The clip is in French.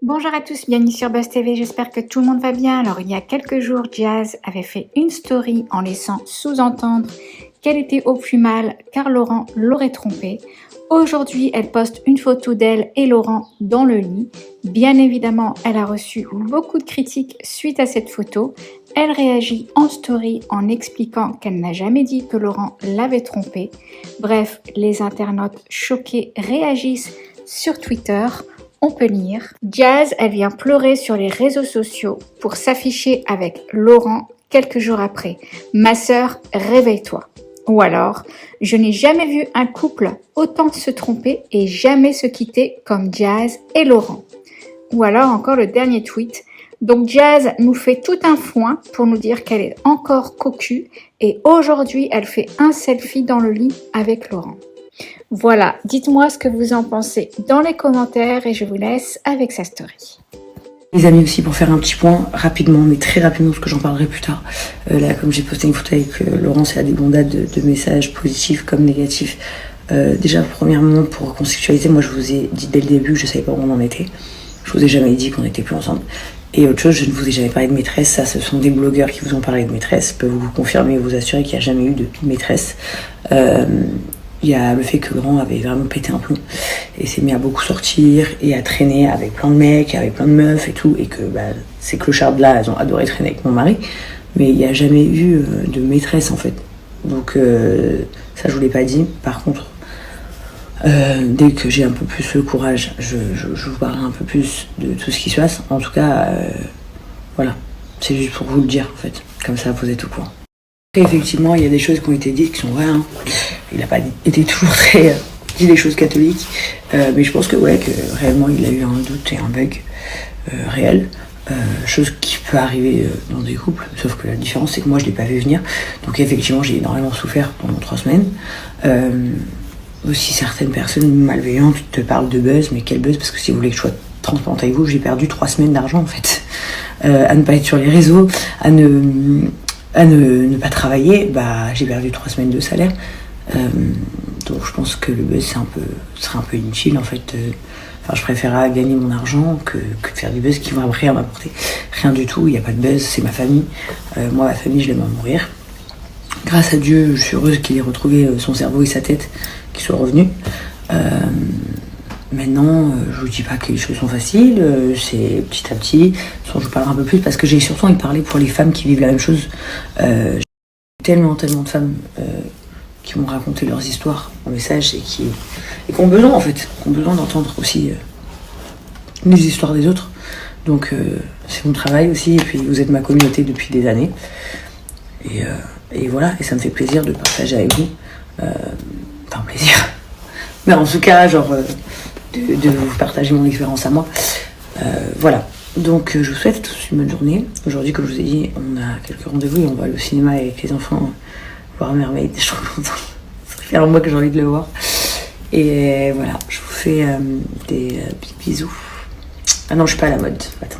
Bonjour à tous, bienvenue sur Buzz TV, j'espère que tout le monde va bien. Alors il y a quelques jours, Jazz avait fait une story en laissant sous-entendre qu'elle était au plus mal car Laurent l'aurait trompée. Aujourd'hui, elle poste une photo d'elle et Laurent dans le lit. Bien évidemment, elle a reçu beaucoup de critiques suite à cette photo. Elle réagit en story en expliquant qu'elle n'a jamais dit que Laurent l'avait trompée. Bref, les internautes choqués réagissent sur Twitter. On peut lire « Jazz, elle vient pleurer sur les réseaux sociaux pour s'afficher avec Laurent quelques jours après. Ma sœur, réveille-toi. » Ou alors « Je n'ai jamais vu un couple autant se tromper et jamais se quitter comme Jazz et Laurent. » Ou alors encore le dernier tweet « Donc Jazz nous fait tout un foin pour nous dire qu'elle est encore cocu et aujourd'hui elle fait un selfie dans le lit avec Laurent. » Voilà, dites-moi ce que vous en pensez dans les commentaires et je vous laisse avec sa story. Les amis aussi, pour faire un petit point rapidement, mais très rapidement, parce que j'en parlerai plus tard. Là, comme j'ai posté une photo avec Laurence, il y a des bondades de messages positifs comme négatifs. Déjà, premièrement, pour contextualiser, moi je vous ai dit dès le début que je savais pas où on en était. Je vous ai jamais dit qu'on n'était plus ensemble. Et autre chose, je ne vous ai jamais parlé de maîtresse. Ça, ce sont des blogueurs qui vous ont parlé de maîtresse. Je peux vous confirmer et vous assurer qu'il n'y a jamais eu de maîtresse. Il y a le fait que Laurent avait vraiment pété un plomb et s'est mis à beaucoup sortir et à traîner avec plein de mecs, avec plein de meufs et tout, et que ces clochards-là, elles ont adoré traîner avec mon mari, mais il n'y a jamais eu de maîtresse en fait. Donc ça, je vous l'ai pas dit. Par contre, dès que j'ai un peu plus le courage, je vous parlerai un peu plus de tout ce qui se passe. En tout cas, voilà, c'est juste pour vous le dire en fait, comme ça vous êtes au courant. Après, effectivement, il y a des choses qui ont été dites qui sont vraies. Hein. Il n'a pas été toujours très dit les choses catholiques, mais je pense que ouais, que réellement il a eu un doute et un bug réel, chose qui peut arriver dans des couples, sauf que la différence c'est que moi je l'ai pas vu venir, donc effectivement j'ai énormément souffert pendant 3 semaines. Aussi certaines personnes malveillantes te parlent de buzz, mais quel buzz, parce que si vous voulez que je sois transparente avec vous, j'ai perdu 3 semaines d'argent en fait, à ne pas être sur les réseaux, à ne pas travailler, j'ai perdu 3 semaines de salaire. Donc je pense que le buzz serait un peu inutile en fait. Je préférerais gagner mon argent que de faire du buzz qui va rien m'apporter. Rien du tout, il n'y a pas de buzz, c'est ma famille. Moi, ma famille, je l'aime à mourir. Grâce à Dieu, je suis heureuse qu'il ait retrouvé son cerveau et sa tête, qu'il soit revenu. Maintenant, je vous dis pas que les choses sont faciles, c'est petit à petit. Je vous parlerai un peu plus parce que j'ai surtout envie de parler pour les femmes qui vivent la même chose. J'ai tellement de femmes qui m'ont raconté leurs histoires en message et qui ont besoin en fait, qui ont besoin d'entendre aussi les histoires des autres. Donc c'est mon travail aussi, et puis vous êtes ma communauté depuis des années. Et voilà, et ça me fait plaisir de partager avec vous. Enfin plaisir. Mais en tout cas, genre de vous partager mon expérience à moi. Voilà. Donc je vous souhaite tous une bonne journée. Aujourd'hui, comme je vous ai dit, on a quelques rendez-vous et on va aller au cinéma avec les enfants voir Mermaid. Je suis trop contente. Ça fait un mois que j'ai envie de le voir. Et voilà, je vous fais des bisous. Ah non, je suis pas à la mode. Attends.